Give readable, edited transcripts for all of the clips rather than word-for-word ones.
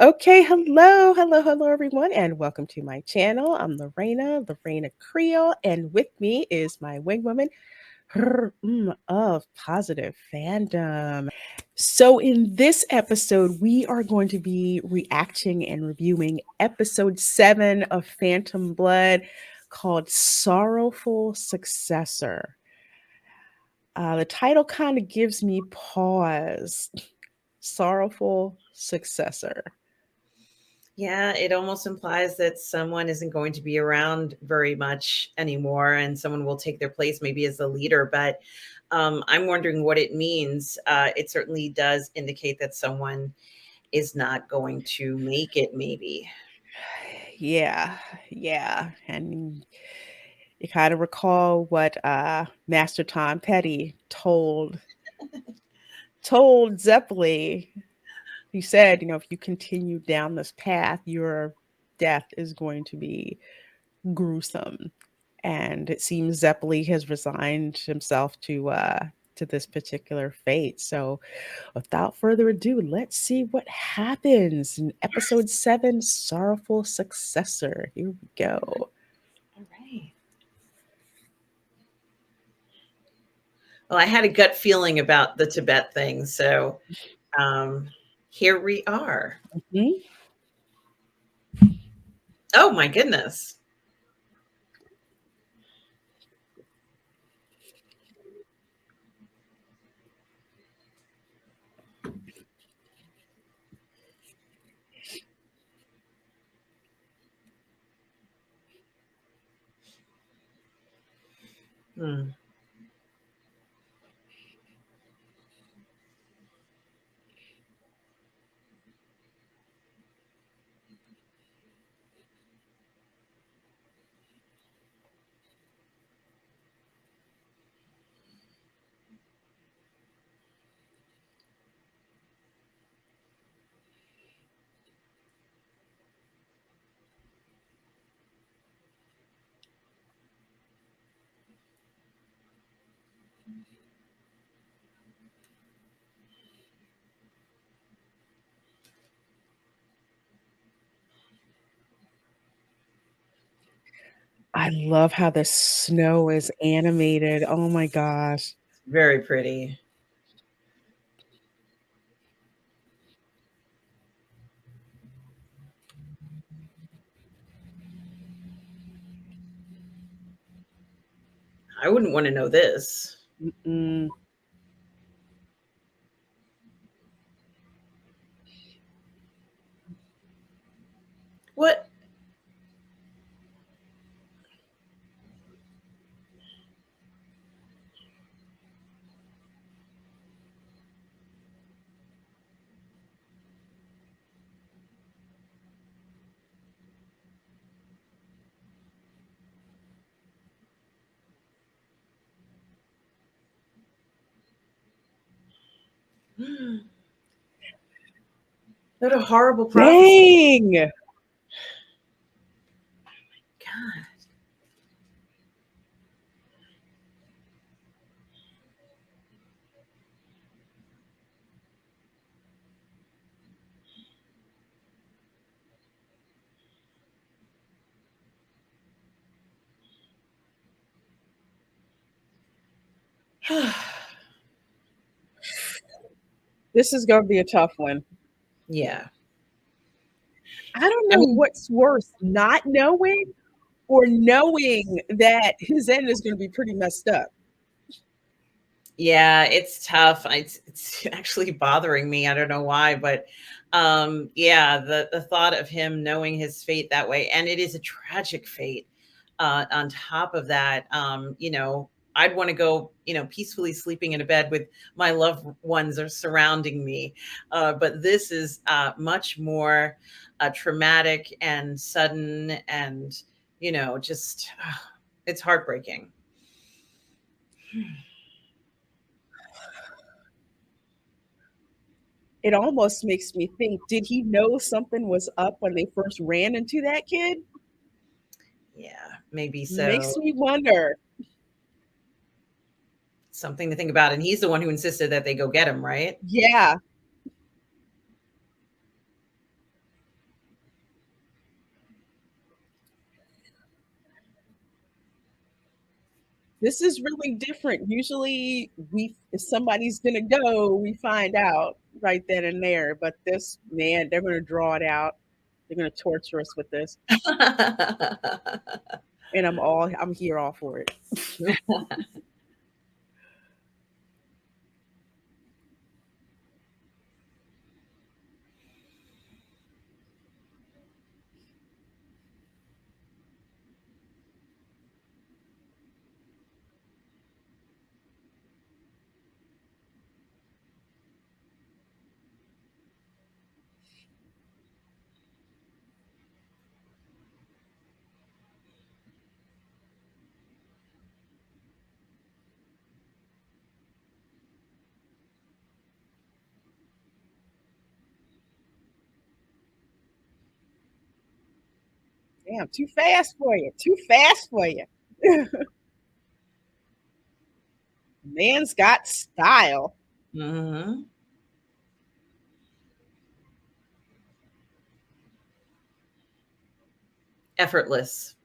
Okay, hello, everyone, and welcome to my channel. I'm the Reina Creole, and with me is my wing woman of positive fandom. So, in this episode, we are going to be reacting and reviewing episode 7 of Phantom Blood called Sorrowful Successor. The title kind of gives me pause. Sorrowful Successor. Yeah, it almost implies that someone isn't going to be around very much anymore and someone will take their place maybe as the leader. But I'm wondering what it means. It certainly does indicate that someone is not going to make it, maybe. Yeah, yeah. And you kind of recall what Master Tom Petty told Zeppeli. He said, if you continue down this path, your death is going to be gruesome. And it seems Zeppeli has resigned himself to this particular fate. So without further ado, let's see what happens in episode 7, Sorrowful Successor. Here we go. All right. Well, I had a gut feeling about the Tibet thing. So um, here we are. Mhm. Oh, my goodness. Hmm. I love how the snow is animated. Oh my gosh. Very pretty. I wouldn't want to know this. Mm-mm. What? What a horrible prophecy. Dang. God. This is going to be a tough one. Yeah. I don't I know mean, what's worse, not knowing or knowing that his end is going to be pretty messed up. yeah, it's tough. It's actually bothering me. I don't know why, but yeah, the thought of him knowing his fate that way, and it is a tragic fate. On top of that, I'd want to go, peacefully sleeping in a bed with my loved ones are surrounding me. But this is much more traumatic and sudden, and just it's heartbreaking. It almost makes me think, did he know something was up when they first ran into that kid? Yeah, maybe so. Makes me wonder. Something to think about, and he's the one who insisted that they go get him, right? Yeah. This is really different. Usually we if somebody's gonna go, we find out right then and there. But this man, they're gonna draw it out. They're gonna torture us with this. And I'm here all for it. Damn, too fast for you. Too fast for you. Man's got style. Mhm. Effortless.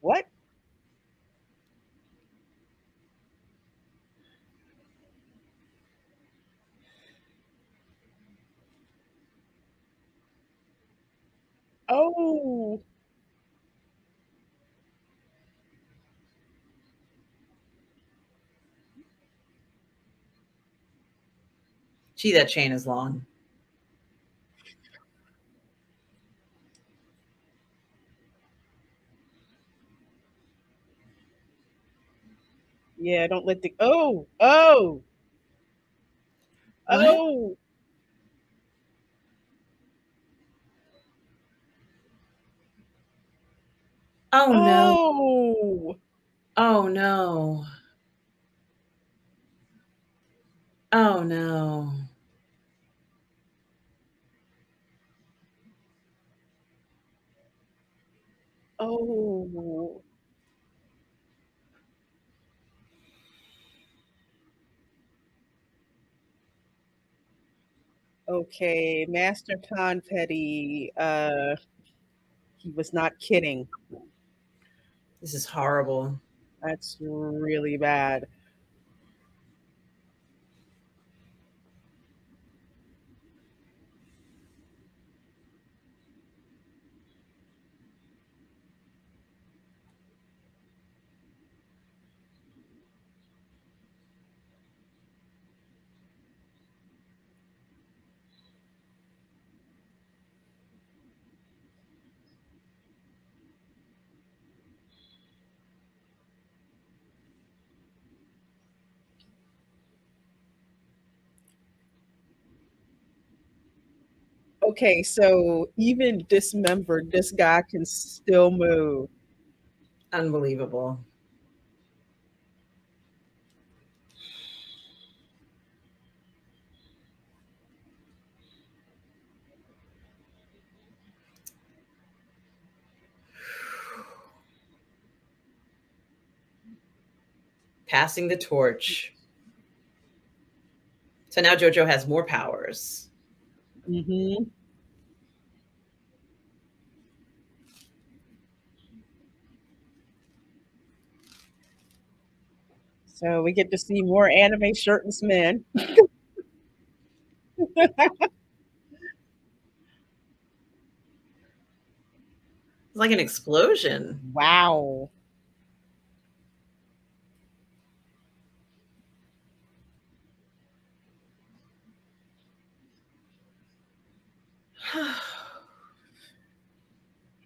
What? Oh, Gee, that chain is long. yeah, don't let the What? oh, Oh, no. oh, Oh, no. Oh, no. oh. Okay, Master Petty. He was not kidding. This is horrible. That's really bad. Okay, so even dismembered, this guy can still move. Unbelievable. Passing the torch. So now Jojo has more powers. Hmm. So we get to see more anime shirtless men. It's like an explosion. Wow.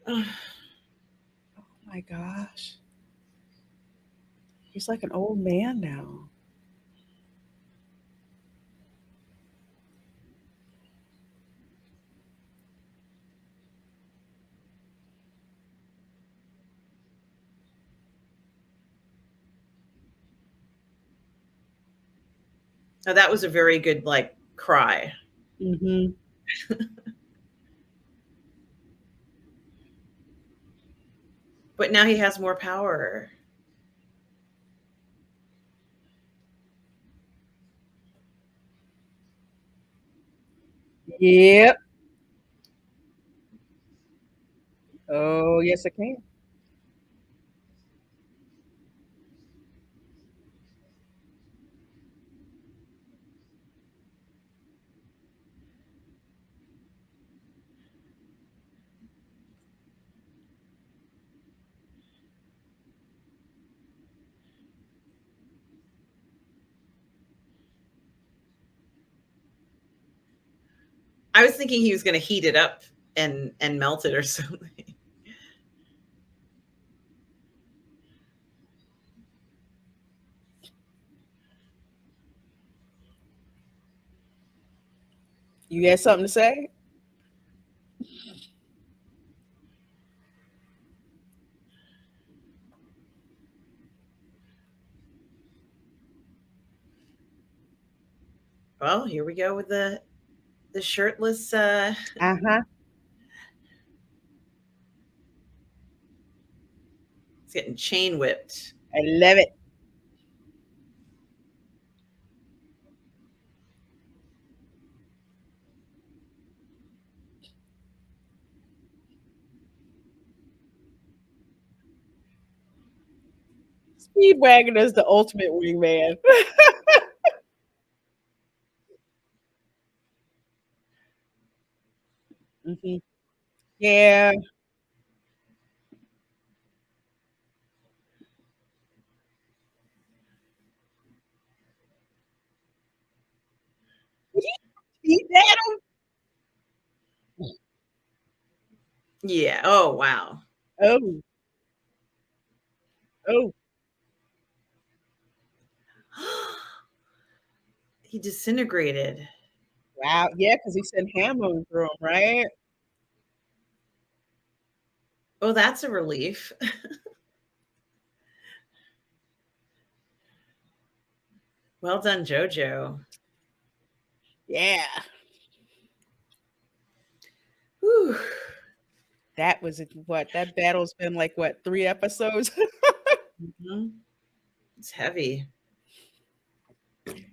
Oh my gosh. He's like an old man now. Now that was a very good like cry. Hmm. But now he has more power. Yep. Oh, yes, it can. I was thinking he was going to heat it up and melt it or something. You had something to say? Well, here we go with the shirtless. Uh huh. He's getting chain whipped. I love it. Speedwagon is the ultimate wingman. Hmm. Yeah. Did he eat that? Yeah. Oh wow. Oh, oh, He disintegrated. wow. Yeah, because he sent ham over through him, right? Oh, that's a relief. Well done, Jojo. Yeah. Whew. That was what? That battle's been like what, 3 episodes? Mhm. It's heavy.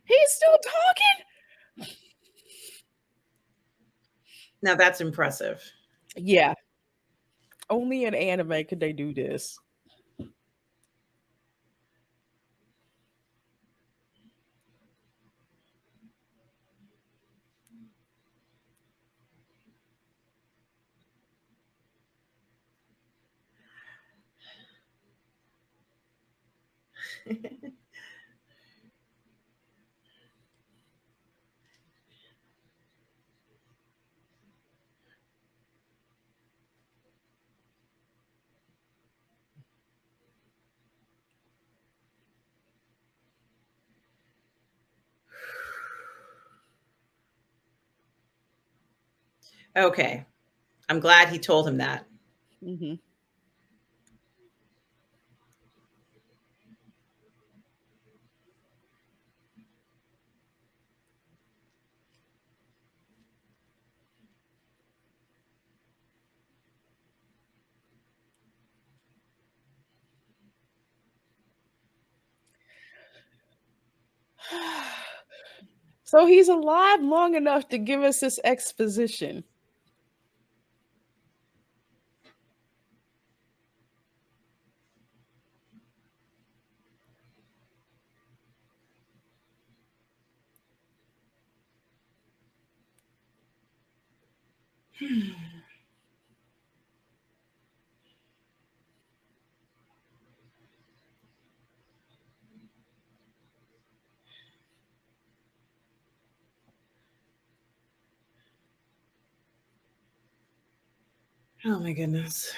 He's still talking. Now that's impressive. Yeah. Only in anime could they do this. Okay. I'm glad he told him that. Hmm. So he's alive long enough to give us this exposition. Oh my goodness.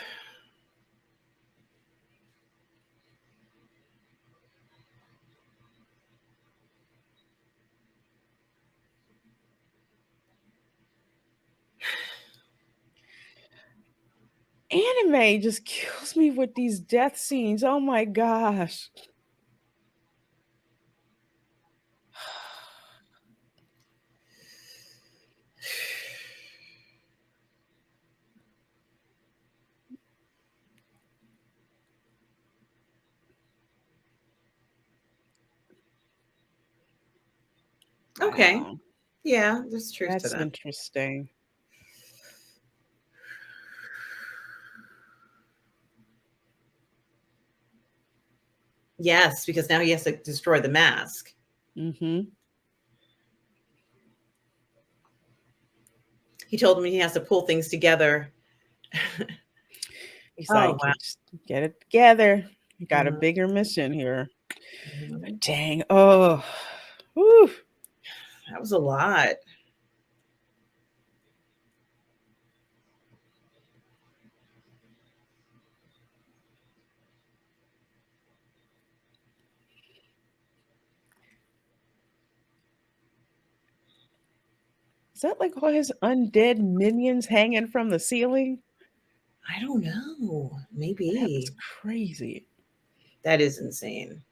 Anime just kills me with these death scenes. Oh my gosh. Okay. Wow. Yeah, there's truth to That's that. interesting. Yes, because now he has to destroy the mask. Mhm. He told him he has to pull things together. He's Oh, like, wow. "Just get it together. You got a Mhm, bigger mission here." But mhm. dang, oh, whew. That was a lot. Is that like all his undead minions hanging from the ceiling? I don't know. That was Maybe. crazy. That is insane.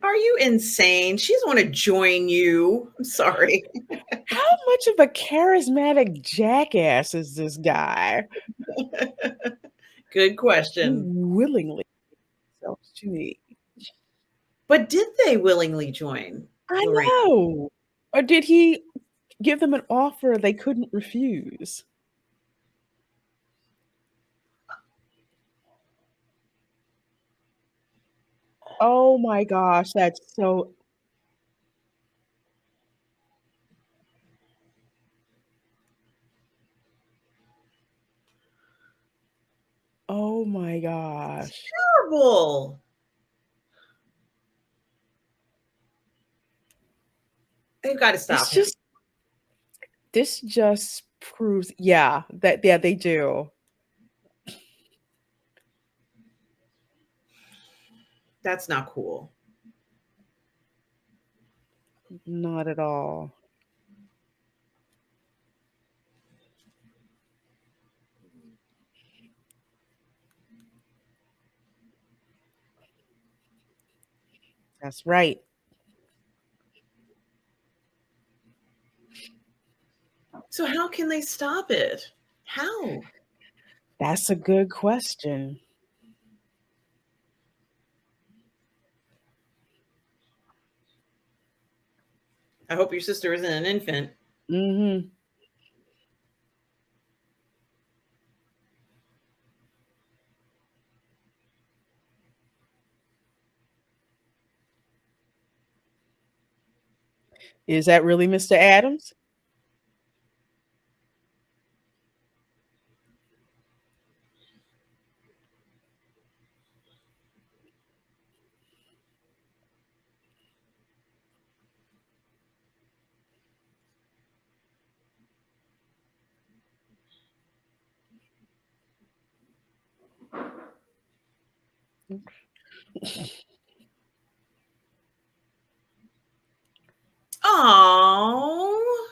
Are you insane? She doesn't wanna join you. I'm sorry. How much of a charismatic jackass is this guy? Good He question. willingly sells to me. But did they willingly join, I Lorraine? know. Or did he give them an offer they couldn't refuse? Oh my gosh, that's so oh my gosh. Terrible. They've gotta This stop him. just this just proves yeah, that yeah, they do. That's not cool. Not at all. That's right. So how can they stop it? How? That's a good question. I hope your sister isn't an infant. Mhm. Is that really Mr. Adams? Oh,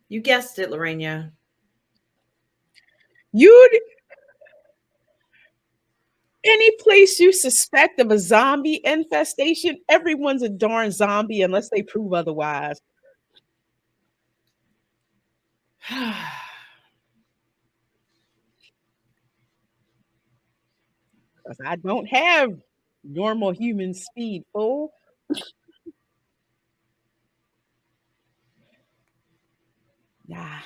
you guessed it, Lorena. You'd any place you suspect of a zombie infestation, everyone's a darn zombie unless they prove otherwise. 'Cause I don't have normal human speed, fool. Nah.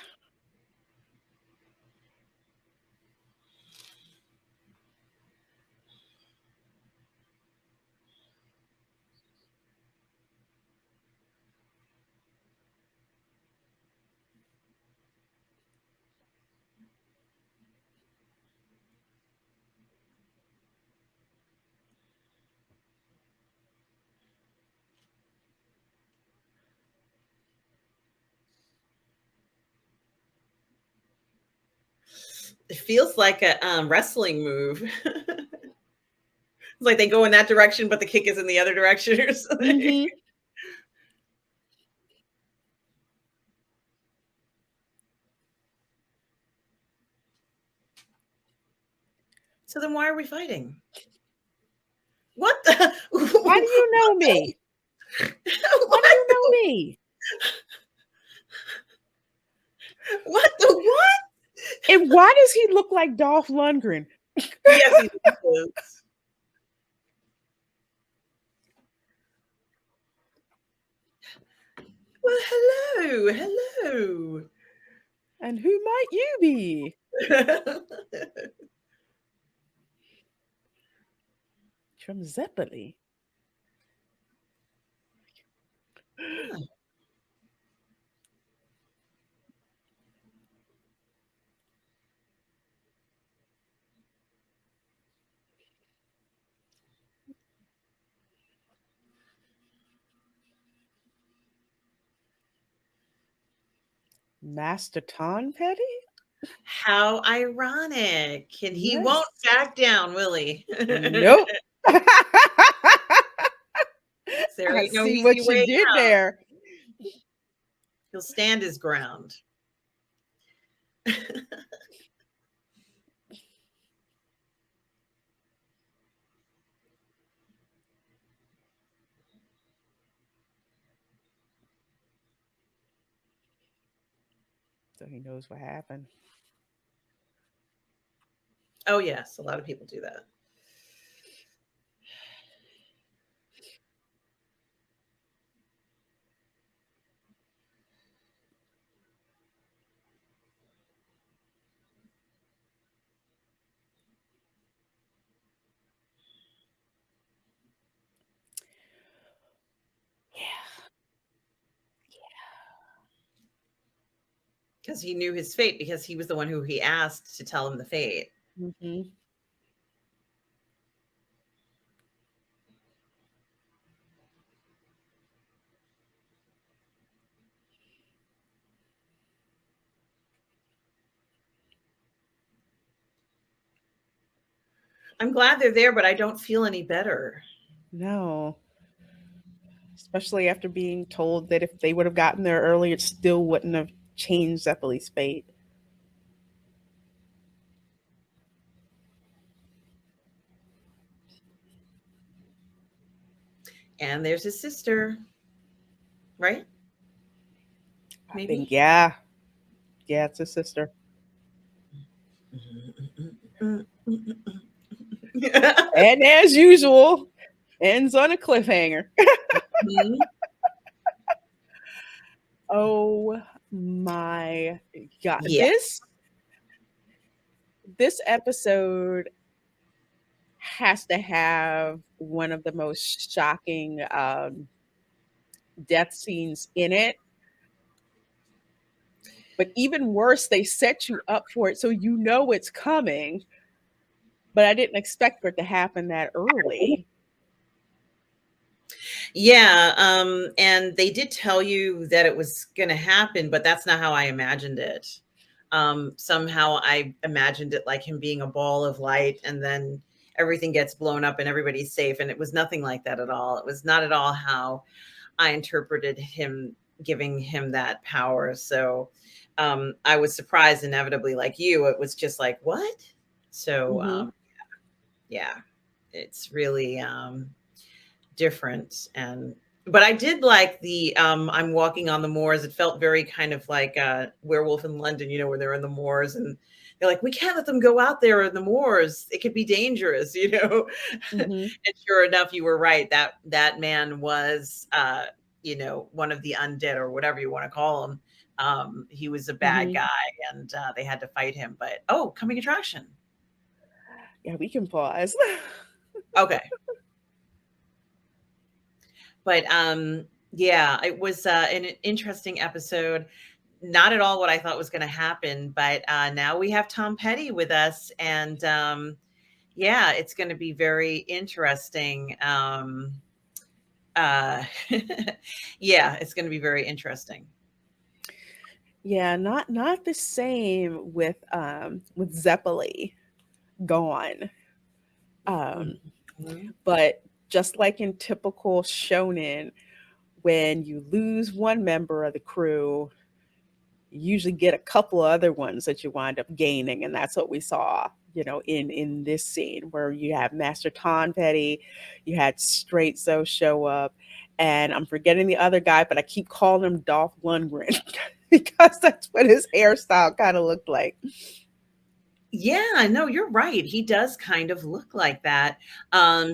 It feels like a wrestling move. It's like they go in that direction, but the kick is in the other direction or something. Mm-hmm. So then why are we fighting? What the? Why do you know What me? Why do you the? know me? What the what? And why does he look like Dolph Lundgren? Yes, he does. Well, hello, hello. And who might you be? From Zeppeli. Master Ton Petty? How ironic. And he won't Yes. back down, will he? Nope. There I ain't no see easy what you way did out. there. He'll stand his ground. So he knows what happened. Oh, yes, a lot of people do that. Yeah. Because he knew his fate, because he was the one who he asked to tell him the fate. Mm-hmm. I'm glad they're there, but I don't feel any better. No. Especially after being told that if they would have gotten there earlier, it still wouldn't have changed Zeppeli's fate. And there's his sister, right? I think, Maybe? yeah. Yeah, it's his sister. And as usual, ends on a cliffhanger. Mhm. Oh my god. Yeah. This episode has to have one of the most shocking death scenes in it. But even worse, they set you up for it so you know it's coming. But I didn't expect for it to happen that early. Yeah, and they did tell you that it was going to happen, but that's not how I imagined it. Somehow I imagined it like him being a ball of light, and then everything gets blown up and everybody's safe. And it was nothing like that at all. It was not at all how I interpreted him giving him that power. So I was surprised, inevitably, like you. It was just like, what? So Hmm. yeah, it's really different. And but I did like the I'm walking on the moors. It felt very kind of like Werewolf in London, where they're in the moors, and they're like, we can't let them go out there in the moors, it could be dangerous. And Hmm. sure enough, you were right, that man was one of the undead, or whatever you want to call him. He was a bad Hmm. guy, and they had to fight him. But oh, coming attraction. Yeah, we can pause. Okay. But yeah, it was an interesting episode. Not at all what I thought was going to happen, but now we have Tom Petty with us, and yeah, it's going to be very interesting. Uh, yeah, it's going to be very interesting. Yeah, not the same with Zeppeli gone. Um, Mhm. but just like in typical shonen, when you lose one member of the crew, you usually get a couple of other ones that you wind up gaining, and that's what we saw, in this scene where you have Master Tonfetti, you had Straight Zo show up, and I'm forgetting the other guy, but I keep calling him Dolph Lundgren because that's what his hairstyle kind of looked like. Yeah, no, you're right. He does kind of look like that.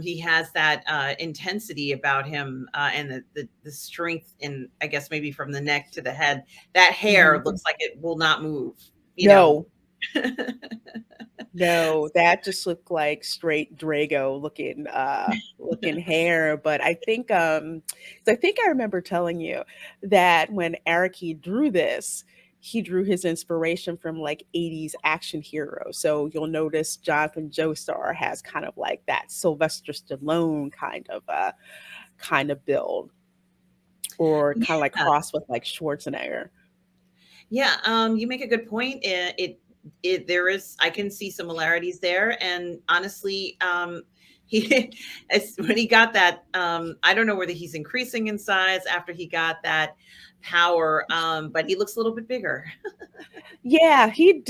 He has that intensity about him, and the strength in, I guess, maybe from the neck to the head. That hair Mhm. looks like it will not move. You know. No, no, that just looked like straight Drago looking hair. But I think 'cause I think I remember telling you that when Araki drew this, he drew his inspiration from like 80s action heroes. So you'll notice Jonathan Joestar has kind of like that Sylvester Stallone kind of build, or kind of like Yeah. cross with like Schwarzenegger. Yeah, you make a good point. It there is, I can see similarities there, and honestly, he as when he got that, I don't know whether he's increasing in size after he got that power, but he looks a little bit bigger. Yeah, he's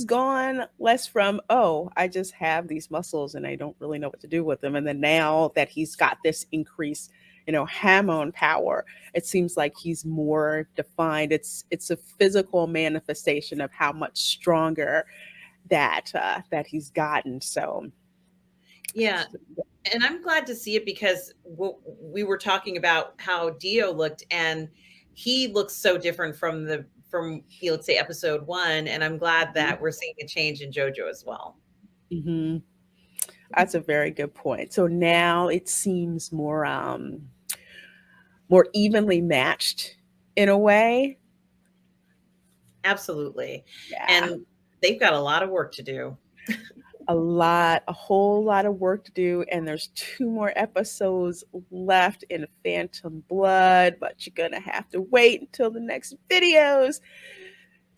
gone less from, oh, I just have these muscles and I don't really know what to do with them. And then now that he's got this increased, hormone power, it seems like he's more defined. It's a physical manifestation of how much stronger that he's gotten. So Yeah, and I'm glad to see it because we were talking about how Dio looked, and he looks so different from let's say episode 1, and I'm glad that we're seeing a change in Jojo as well. hmm that's a very good point. So now it seems more evenly matched in a way. Absolutely. Yeah. And they've got a lot of work to do. A whole lot of work to do, and there's two more episodes left in Phantom Blood, but you're gonna have to wait until the next videos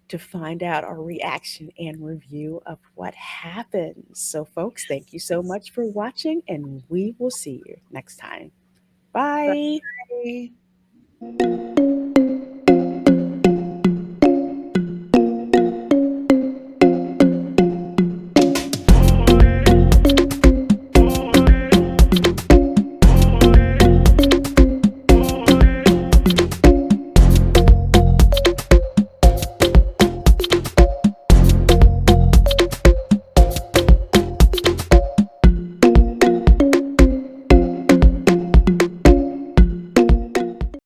to find out our reaction and review of what happens. So, folks, thank you so much for watching, and we will see you next time. Bye. Bye.